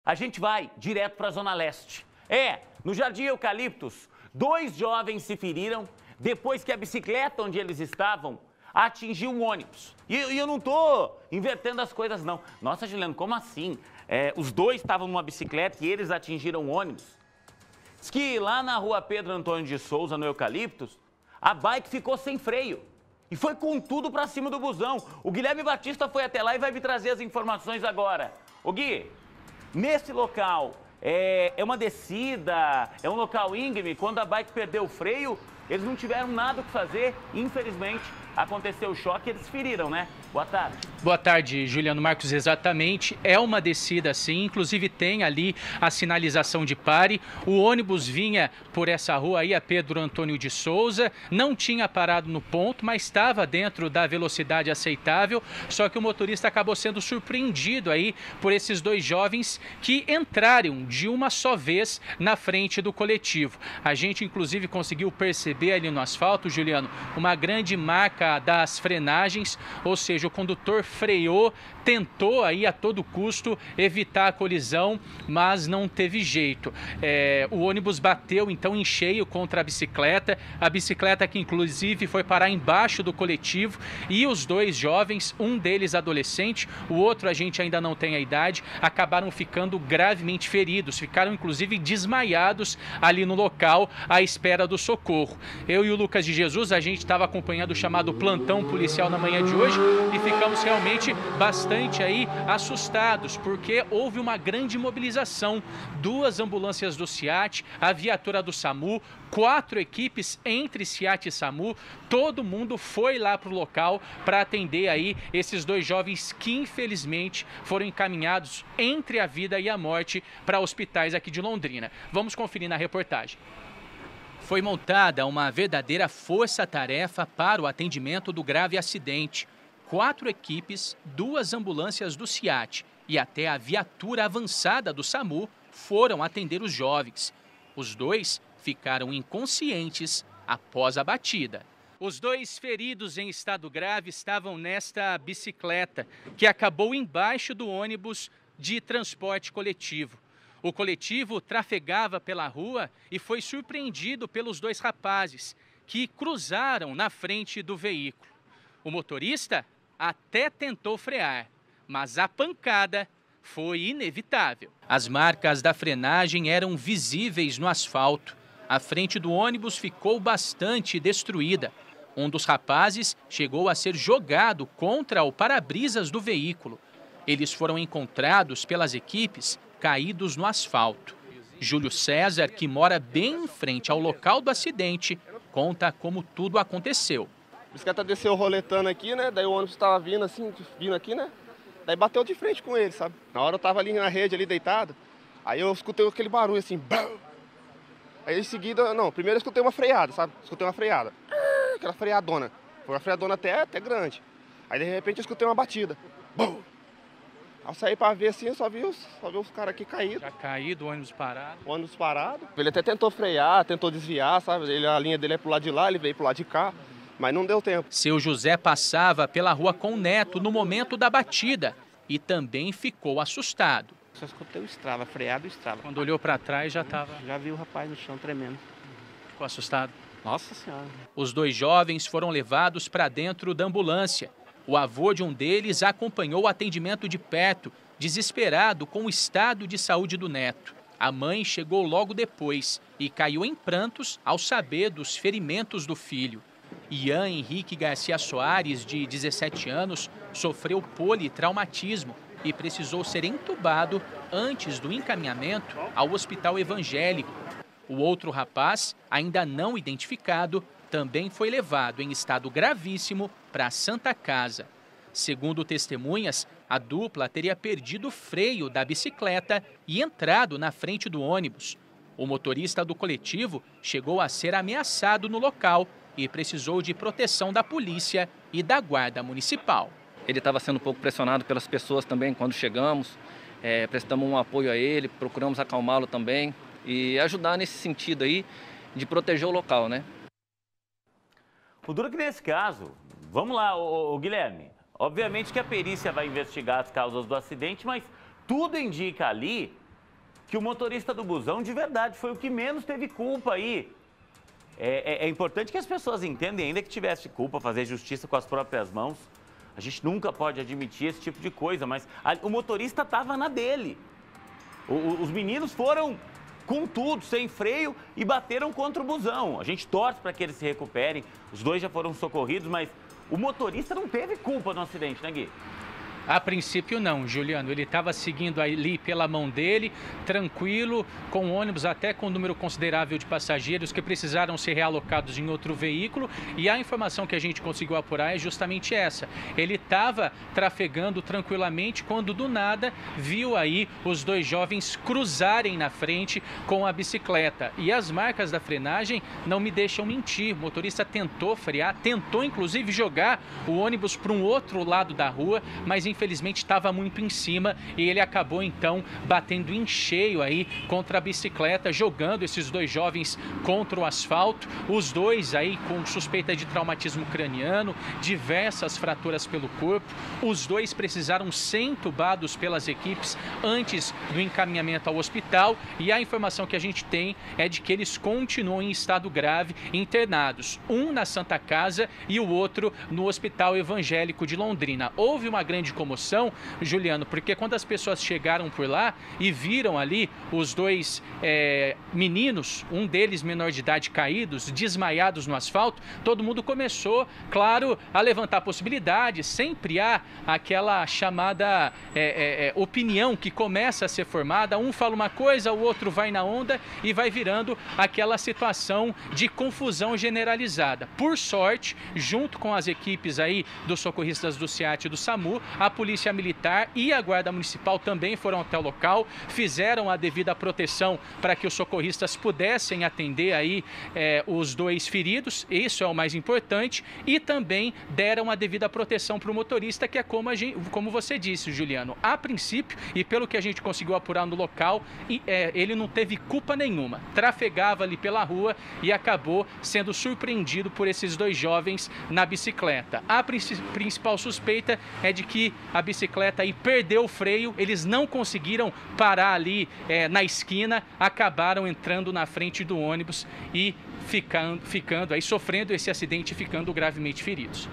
A gente vai direto para a Zona Leste. No Jardim Eucaliptos, 2 jovens se feriram depois que a bicicleta onde eles estavam atingiu um ônibus. E eu não tô invertendo as coisas, não. Nossa, Juliano, como assim? Os 2 estavam numa bicicleta e eles atingiram um ônibus. Diz que lá na rua Pedro Antônio de Souza, no Eucaliptos, a bike ficou sem freio. E foi com tudo para cima do busão. O Guilherme Batista foi até lá e vai me trazer as informações agora. Ô Gui, nesse local, é uma descida, é um local íngreme. Quando a bike perdeu o freio, eles não tiveram nada o que fazer. Infelizmente, aconteceu o choque e eles feriram, né? Boa tarde. Boa tarde, Juliano Marcos. Exatamente, é uma descida sim, inclusive tem ali a sinalização de pare. O ônibus vinha por essa rua aí, a Pedro Antônio de Souza, não tinha parado no ponto, mas estava dentro da velocidade aceitável, só que o motorista acabou sendo surpreendido aí por esses 2 jovens que entraram de uma só vez na frente do coletivo. A gente inclusive conseguiu perceber ali no asfalto, Juliano, uma grande marca das frenagens, ou seja, o condutor freou, tentou aí a todo custo evitar a colisão, mas não teve jeito. O ônibus bateu então em cheio contra a bicicleta que inclusive foi parar embaixo do coletivo, e os 2 jovens, um deles adolescente, o outro a gente ainda não tem a idade, acabaram ficando gravemente feridos, ficaram inclusive desmaiados ali no local à espera do socorro. Eu e o Lucas de Jesus, a gente estava acompanhando o chamado plantão policial na manhã de hoje e ficamos realmente bastante aí assustados, porque houve uma grande mobilização. 2 ambulâncias do SEAT, a viatura do SAMU, 4 equipes entre SEAT e SAMU, todo mundo foi lá para o local para atender aí esses 2 jovens que infelizmente foram encaminhados entre a vida e a morte para hospitais aqui de Londrina. Vamos conferir na reportagem. Foi montada uma verdadeira força-tarefa para o atendimento do grave acidente. 4 equipes, 2 ambulâncias do SEAT e até a viatura avançada do SAMU foram atender os jovens. Os 2 ficaram inconscientes após a batida. Os 2 feridos em estado grave estavam nesta bicicleta, que acabou embaixo do ônibus de transporte coletivo. O coletivo trafegava pela rua e foi surpreendido pelos 2 rapazes, que cruzaram na frente do veículo. O motorista até tentou frear, mas a pancada foi inevitável. As marcas da frenagem eram visíveis no asfalto. A frente do ônibus ficou bastante destruída. Um dos rapazes chegou a ser jogado contra o para-brisas do veículo. Eles foram encontrados pelas equipes caídos no asfalto. Júlio César, que mora bem em frente ao local do acidente, conta como tudo aconteceu. A bicicleta desceu roletando aqui, né? Daí o ônibus estava vindo assim, vindo aqui, né? Daí bateu de frente com ele, sabe? Na hora eu tava ali na rede, ali deitado, aí eu escutei aquele barulho assim, BAM! Aí em seguida, não, primeiro eu escutei uma freada, sabe? Escutei uma freada, aquela freadona. Foi uma freadona até grande. Aí de repente eu escutei uma batida, BAM! Ao sair pra ver assim, eu só vi os caras aqui caídos. Já caído, o ônibus parado. O ônibus parado. Ele até tentou frear, tentou desviar, sabe? A linha dele é pro lado de lá, ele veio pro lado de cá. Mas não deu tempo. Seu José passava pela rua com o neto no momento da batida e também ficou assustado. Só escutei o estralo, freado o estralo. Quando olhou para trás já estava... Já vi o rapaz no chão tremendo. Ficou assustado? Nossa Senhora. Os 2 jovens foram levados para dentro da ambulância. O avô de um deles acompanhou o atendimento de perto, desesperado com o estado de saúde do neto. A mãe chegou logo depois e caiu em prantos ao saber dos ferimentos do filho. Ian Henrique Garcia Soares, de 17 anos, sofreu politraumatismo e precisou ser entubado antes do encaminhamento ao hospital evangélico. O outro rapaz, ainda não identificado, também foi levado em estado gravíssimo para a Santa Casa. Segundo testemunhas, a dupla teria perdido o freio da bicicleta e entrado na frente do ônibus. O motorista do coletivo chegou a ser ameaçado no local e precisou de proteção da polícia e da guarda municipal. Ele estava sendo um pouco pressionado pelas pessoas também quando chegamos, prestamos um apoio a ele, procuramos acalmá-lo também e ajudar nesse sentido aí de proteger o local, né? O duro que nesse caso, vamos lá, ô Guilherme, obviamente que a perícia vai investigar as causas do acidente, mas tudo indica ali que o motorista do busão, de verdade, foi o que menos teve culpa aí. É importante que as pessoas entendam, ainda que tivesse culpa, fazer justiça com as próprias mãos. A gente nunca pode admitir esse tipo de coisa, mas o motorista estava na dele. Os meninos foram com tudo, sem freio, e bateram contra o busão. A gente torce para que eles se recuperem. Os dois já foram socorridos, mas o motorista não teve culpa no acidente, né, Gui? A princípio não, Juliano. Ele estava seguindo ali pela mão dele, tranquilo, com ônibus até com um número considerável de passageiros que precisaram ser realocados em outro veículo. E a informação que a gente conseguiu apurar é justamente essa. Ele estava trafegando tranquilamente quando do nada viu aí os dois jovens cruzarem na frente com a bicicleta. E as marcas da frenagem não me deixam mentir. O motorista tentou frear, tentou inclusive jogar o ônibus para um outro lado da rua, mas infelizmente estava muito em cima e ele acabou então batendo em cheio aí contra a bicicleta, jogando esses dois jovens contra o asfalto, os dois aí com suspeita de traumatismo craniano, diversas fraturas pelo corpo. Os dois precisaram ser entubados pelas equipes antes do encaminhamento ao hospital e a informação que a gente tem é de que eles continuam em estado grave, internados, um na Santa Casa e o outro no Hospital Evangélico de Londrina. Houve uma grande comoção, Juliano, porque quando as pessoas chegaram por lá e viram ali os dois meninos, um deles menor de idade, caídos, desmaiados no asfalto, todo mundo começou, claro, a levantar possibilidades. Sempre há aquela chamada opinião que começa a ser formada, um fala uma coisa, o outro vai na onda e vai virando aquela situação de confusão generalizada. Por sorte, junto com as equipes aí dos socorristas do SEAT e do SAMU, a Polícia Militar e a Guarda Municipal também foram até o local, fizeram a devida proteção para que os socorristas pudessem atender aí os dois feridos, isso é o mais importante, e também deram a devida proteção para o motorista, que é como você disse, Juliano, a princípio, e pelo que a gente conseguiu apurar no local, ele não teve culpa nenhuma, trafegava ali pela rua e acabou sendo surpreendido por esses dois jovens na bicicleta. A principal suspeita é de que a bicicleta aí perdeu o freio, eles não conseguiram parar ali na esquina, acabaram entrando na frente do ônibus e ficando aí, sofrendo esse acidente e ficando gravemente feridos.